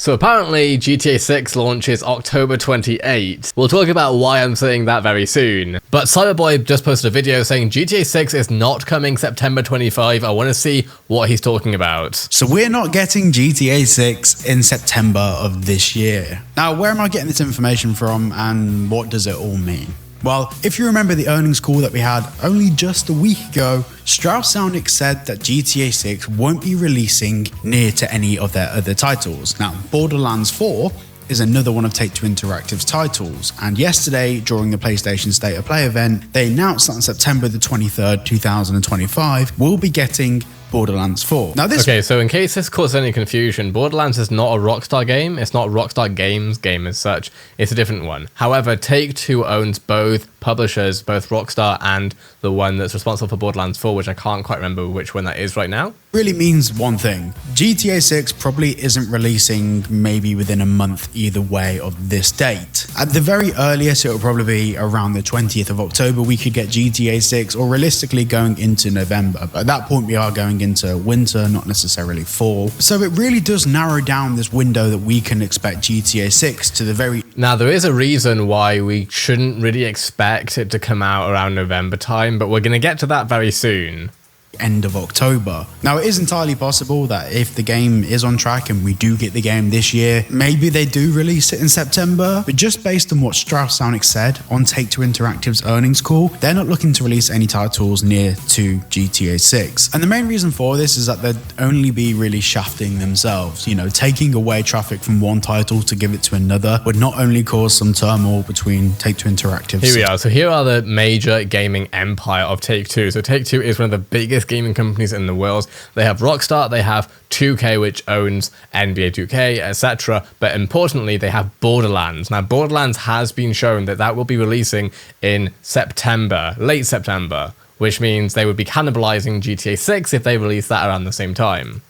So apparently GTA 6 launches October 28th. We'll talk about why I'm saying that very soon. But Cyberboy just posted a video saying GTA 6 is not coming September 25. I want to see what he's talking about. So we're not getting GTA 6 in September of this year. Now, where am I getting this information from and what does it all mean? Well, if you remember the earnings call that we had only just a week ago, Strauss Zelnick said that GTA 6 won't be releasing near to any of their other titles. Now, Borderlands 4 is another one of Take-Two Interactive's titles, and yesterday, during the PlayStation State of Play event, they announced that on September the 23rd, 2025, we'll be getting Borderlands 4. Now Okay, so in case this causes any confusion, Borderlands is not a Rockstar game. It's not Rockstar Games game as such. It's a different one. However, Take-Two owns both publishers, both Rockstar and the one that's responsible for Borderlands 4, which I can't quite remember which one that is right now. Really means one thing. GTA 6 probably isn't releasing maybe within a month either way of this date. At the very earliest, it will probably be around the 20th of October we could get GTA 6, or realistically going into November. But at that point, we are going into winter, not necessarily fall. So it really does narrow down this window that we can expect GTA 6 to the very... Now, there is a reason why we shouldn't really expect it to come out around November time, but we're going to get to that very soon. End of October. Now, it is entirely possible that if the game is on track and we do get the game this year, maybe they do release it in September. But just based on what Strauss Zelnick said on Take-Two Interactive's earnings call, they're not looking to release any titles near to GTA 6. And the main reason for this is that they'd only be really shafting themselves. You know, taking away traffic from one title to give it to another would not only cause some turmoil between Take-Two Interactive. Here we are. So here are the major gaming empire of Take-Two. So Take-Two is one of the biggest gaming companies in the world. They have Rockstar, they have 2K, which owns NBA 2K, etc. But importantly, they have Borderlands. Now, Borderlands has been shown that will be releasing in September, late September, which means they would be cannibalizing GTA 6 if they release that around the same time.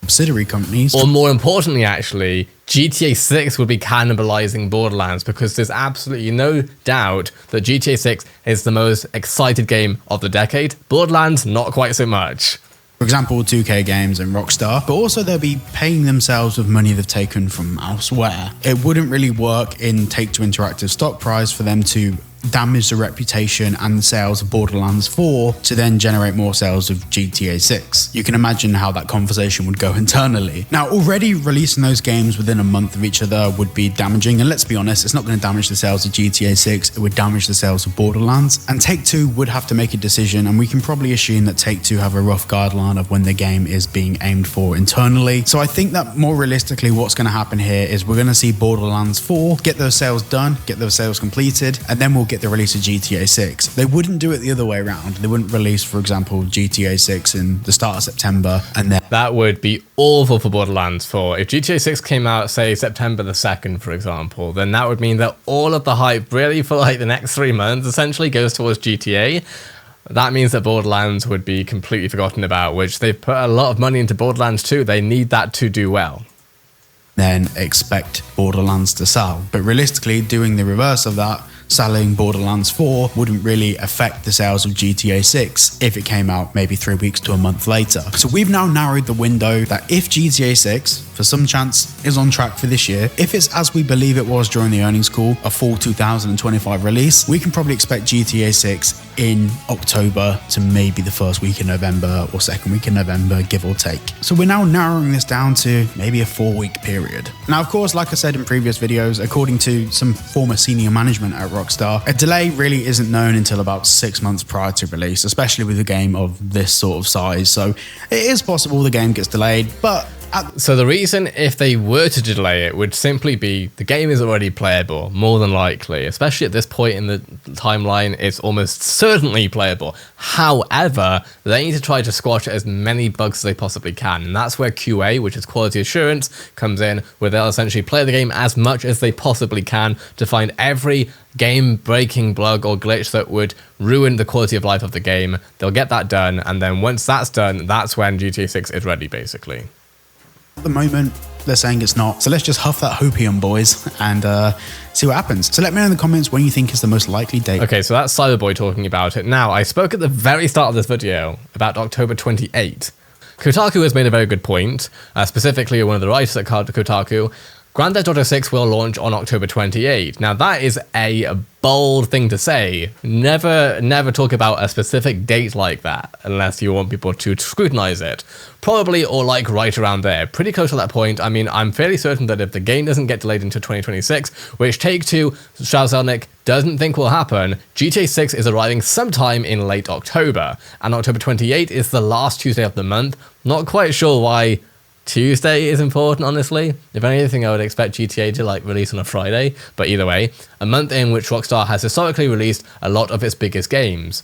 Subsidiary companies. Or more importantly, actually, GTA 6 would be cannibalizing Borderlands, because there's absolutely no doubt that GTA 6 is the most excited game of the decade. Borderlands, not quite so much. For example, 2K Games and Rockstar, but also they'll be paying themselves with money they've taken from elsewhere. It wouldn't really work in Take-Two Interactive stock price for them to damage the reputation and the sales of Borderlands 4 to then generate more sales of GTA 6. You can imagine how that conversation would go internally. Now, already releasing those games within a month of each other would be damaging, and let's be honest, it's not going to damage the sales of GTA 6, it would damage the sales of Borderlands, and Take-Two would have to make a decision, and we can probably assume that Take-Two have a rough guideline of when the game is being aimed for internally. So I think that more realistically what's going to happen here is we're going to see Borderlands 4 get those sales done, get those sales completed, and then we'll get the release of GTA 6. They wouldn't do it the other way around. They wouldn't release, for example, GTA 6 in the start of September and then... That would be awful for Borderlands 4. If GTA 6 came out, say, September the 2nd, for example, then that would mean that all of the hype really for like the next 3 months essentially goes towards GTA. That means that Borderlands would be completely forgotten about, which they've put a lot of money into Borderlands too. They need that to do well. Then expect Borderlands to sell. But realistically, doing the reverse of that, selling Borderlands 4 wouldn't really affect the sales of GTA 6 if it came out maybe 3 weeks to a month later. So we've now narrowed the window that if GTA 6, for some chance, is on track for this year, if it's as we believe it was during the earnings call, a full 2025 release, we can probably expect GTA 6 in October to maybe the first week in November or second week in November, give or take. So we're now narrowing this down to maybe a 4-week period. Now, of course, like I said in previous videos, according to some former senior management at Rockstar, a delay really isn't known until about 6 months prior to release, especially with a game of this sort of size. So it is possible the game gets delayed, but so the reason if they were to delay it would simply be the game is already playable, more than likely. Especially at this point in the timeline, it's almost certainly playable. However, they need to try to squash as many bugs as they possibly can. And that's where QA, which is quality assurance, comes in, where they'll essentially play the game as much as they possibly can to find every game-breaking bug or glitch that would ruin the quality of life of the game. They'll get that done, and then once that's done, that's when GTA 6 is ready, basically. At the moment, they're saying it's not. So let's just huff that hopium, boys, and see what happens. So let me know in the comments when you think is the most likely date. Okay, so that's Cyberboy talking about it. Now, I spoke at the very start of this video about October 28th. Kotaku has made a very good point, specifically one of the writers at Kotaku, Grand Theft Auto 6 will launch on October 28. Now that is a bold thing to say. Never talk about a specific date like that unless you want people to scrutinize it. Probably or like right around there, pretty close to that point. I mean, I'm fairly certain that if the game doesn't get delayed into 2026, which Take-Two, Strauss Zelnick doesn't think will happen, GTA 6 is arriving sometime in late October, and October 28 is the last Tuesday of the month. Not quite sure why Tuesday is important, honestly. If anything, I would expect GTA to like release on a Friday, but either way, a month in which Rockstar has historically released a lot of its biggest games.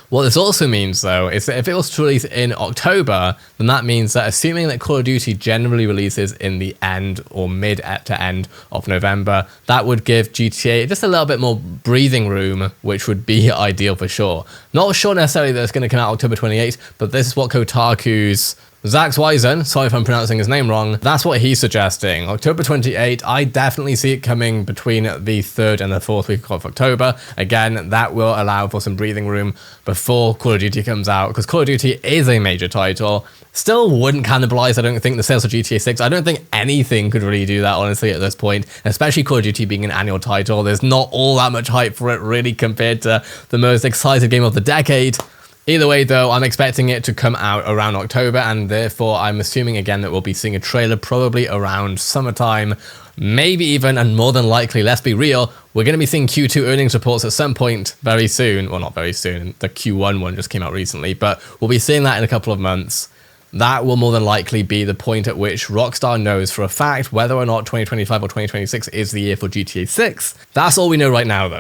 What this also means, though, is that if it was to release in October, then that means that assuming that Call of Duty generally releases in the end or mid to end of November, that would give GTA just a little bit more breathing room, which would be ideal for sure. Not sure necessarily that it's going to come out October 28th, but this is what Kotaku's Zach Zweisen, sorry if I'm pronouncing his name wrong, that's what he's suggesting. October 28, I definitely see it coming between the 3rd and the 4th week of October. Again, that will allow for some breathing room before Call of Duty comes out, because Call of Duty is a major title. Still wouldn't cannibalize, I don't think, the sales of GTA 6. I don't think anything could really do that, honestly, at this point, especially Call of Duty being an annual title. There's not all that much hype for it, really, compared to the most excited game of the decade. Either way, though, I'm expecting it to come out around October, and therefore I'm assuming again that we'll be seeing a trailer probably around summertime, maybe even, and more than likely, let's be real, we're going to be seeing Q2 earnings reports at some point very soon. Well, not very soon, the Q1 one just came out recently, but we'll be seeing that in a couple of months. That will more than likely be the point at which Rockstar knows for a fact whether or not 2025 or 2026 is the year for GTA 6. That's all we know right now, though.